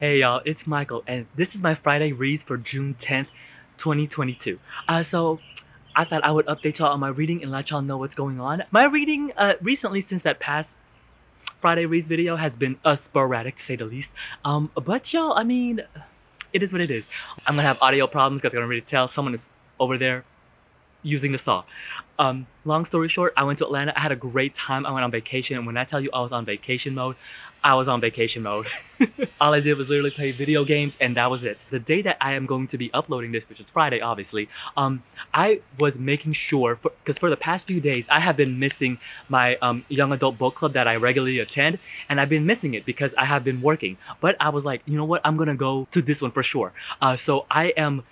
Hey y'all, it's Michael, and this is my Friday reads for June 10th, 2022. So I thought I would update y'all on my reading and let y'all know what's going on. My reading recently, since that past Friday reads video, has been sporadic to say the least. But y'all, I mean, it is what it is. I'm gonna have audio problems because I'm gonna really tell someone is over there using the saw. Long story short, I went to Atlanta. I had a great time. I went on vacation, and when I tell you I was on vacation mode, I was on vacation mode. All I did was literally play video games, and that was it. The day that I am going to be uploading this, which is Friday, obviously, I was making sure, because for the past few days, I have been missing my young adult book club that I regularly attend, and I've been missing it because I have been working. But I was like, you know what? I'm gonna go to this one for sure. So I am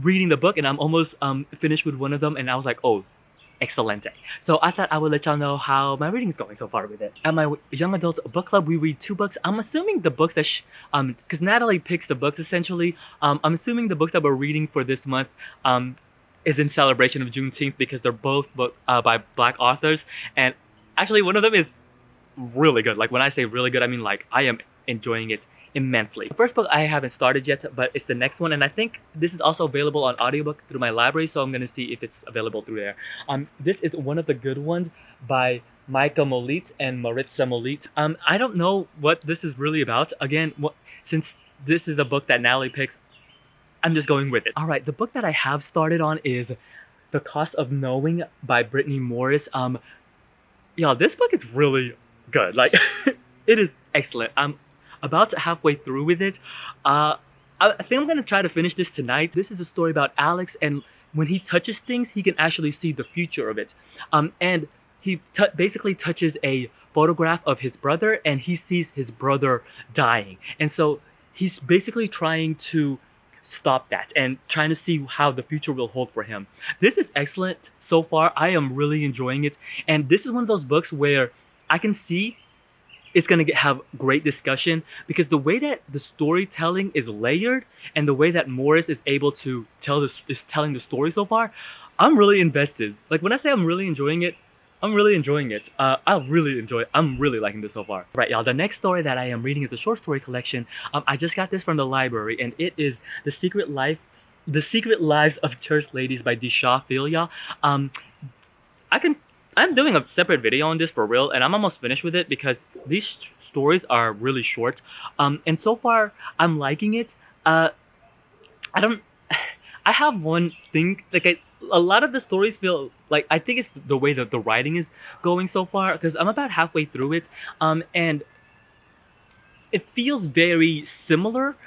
reading the book, and I'm almost finished with one of them, and I was like, oh, excelente. So I thought I would let y'all know how my reading is going so far with it. At my young adults book club, we read two books. I'm assuming the books that because Natalie picks the books essentially. I'm assuming the books that we're reading for this month is in celebration of Juneteenth because they're both by Black authors, and actually one of them is really good. Like when I say really good, I mean like I am enjoying it immensely. The first book I haven't started yet, but it's the next one, and I think this is also available on audiobook through my library, so I'm gonna see if it's available through there. This is One of the Good Ones by Micah Molit and Maritza Molit. I don't know what this is really about. Again, since this is a book that Natalie picks, I'm just going with it. All right, the book that I have started on is The Cost of Knowing by Brittany Morris. Yeah, this book is really good. Like, it is excellent. I'm about halfway through with it. I think I'm gonna try to finish this tonight. This is a story about Alex, and when he touches things, he can actually see the future of it. And he basically touches a photograph of his brother, and he sees his brother dying, and so he's basically trying to stop that and trying to see how the future will hold for him. This is excellent so far. I am really enjoying it, and this is one of those books where I can see it's gonna have great discussion because the way that the storytelling is layered and the way that Morris is able to is telling the story so far, I'm really invested. Like when I say I'm really enjoying it, I'm really enjoying it. I'm really liking this so far. Right, y'all. The next story that I am reading is a short story collection. I just got this from the library, and it is The Secret Lives of Church Ladies by Disha Filia. I can I'm doing a separate video on this for real, and I'm almost finished with it because these stories are really short. And so far I'm liking it. I don't. I have one thing like a lot of the stories feel like I think it's the way that the writing is going so far because I'm about halfway through it. And it feels very similar.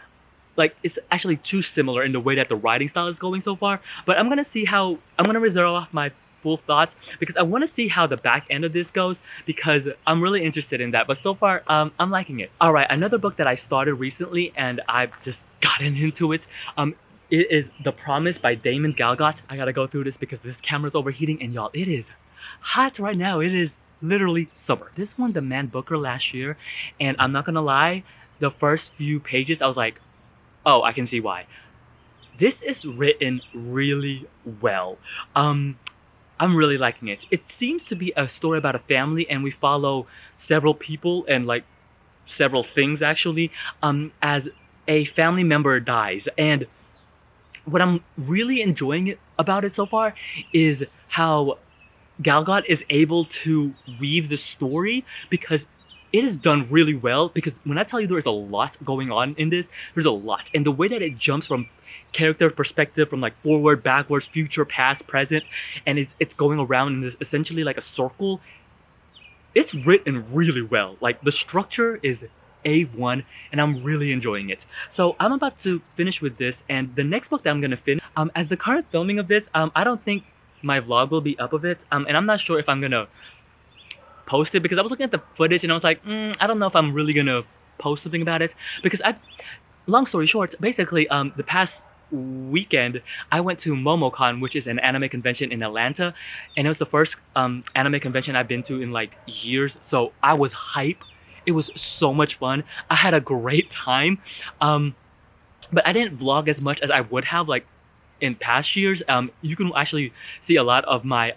Like it's actually too similar in the way that the writing style is going so far. But I'm gonna reserve off my full thoughts because I want to see how the back end of this goes because I'm really interested in that. But so far, I'm liking it. All right, another book that I started recently and I've just gotten into it. It is The Promise by Damon Galgut. I gotta go through this because this camera's overheating, and y'all, it is hot right now. It is literally summer. This won the Man Booker last year, and I'm not gonna lie, the first few pages I was like, oh, I can see why. This is written really well. I'm really liking it. It seems to be a story about a family, and we follow several people and like several things actually. As a family member dies, and what I'm really enjoying about it so far is how Galgot is able to weave the story because it is done really well. Because when I tell you there is a lot going on in this, there's a lot. And the way that it jumps from character perspective, from like forward, backwards, future, past, present, and it's going around in this essentially like a circle. It's written really well. Like the structure is A1, and I'm really enjoying it. So I'm about to finish with this, and the next book that I'm gonna finish, as the current filming of this, I don't think my vlog will be up of it, and I'm not sure if I'm gonna post it because I was looking at the footage and I was like, I don't know if I'm really gonna post something about it because long story short, basically, the past weekend I went to MomoCon, which is an anime convention in Atlanta, and it was the first anime convention I've been to in like years. So I was hype. It was so much fun. I had a great time. But I didn't vlog as much as I would have like in past years. You can actually see a lot of my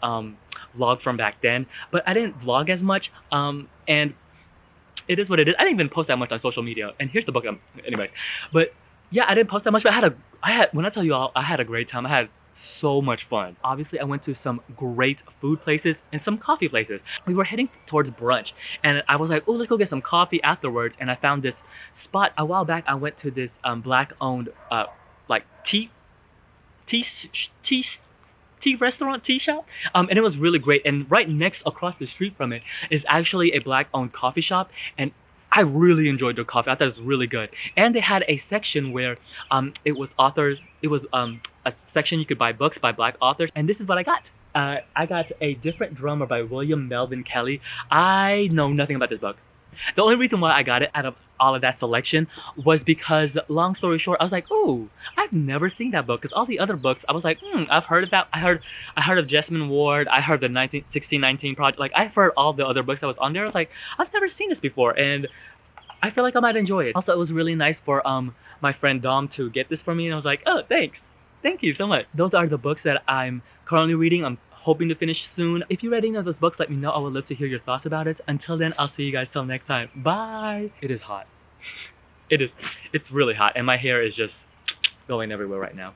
vlog from back then, but I didn't vlog as much. And it is what it is. I didn't even post that much on social media. And here's the book. Anyway, but yeah, I didn't post that much. But when I tell you all, I had a great time. I had so much fun. Obviously, I went to some great food places and some coffee places. We were heading towards brunch, and I was like, "Oh, let's go get some coffee afterwards." And I found this spot a while back. I went to this black-owned like tea tea tea restaurant, tea shop. And it was really great. And right next across the street from it is actually a black owned coffee shop. And I really enjoyed the coffee. I thought it was really good. And they had a section where it was a section you could buy books by black authors. And this is what I got. I got A Different Drummer by William Melvin Kelly. I know nothing about this book. The only reason why I got it out of all of that selection was because, long story short, I was like, "Oh, I've never seen that book." Because all the other books, I was like, I've heard of that. I heard of Jessamine Ward. I heard the 1619 Project. Like, I've heard all the other books that was on there. I was like, I've never seen this before, and I feel like I might enjoy it. Also, it was really nice for my friend Dom to get this for me, and I was like, "Oh, thanks, thank you so much." Those are the books that I'm currently reading. I'm hoping to finish soon. If you read any of those books, let me know. I would love to hear your thoughts about it. Until then, I'll see you guys till next time. Bye. It is hot. It is. It's really hot, and my hair is just going everywhere right now.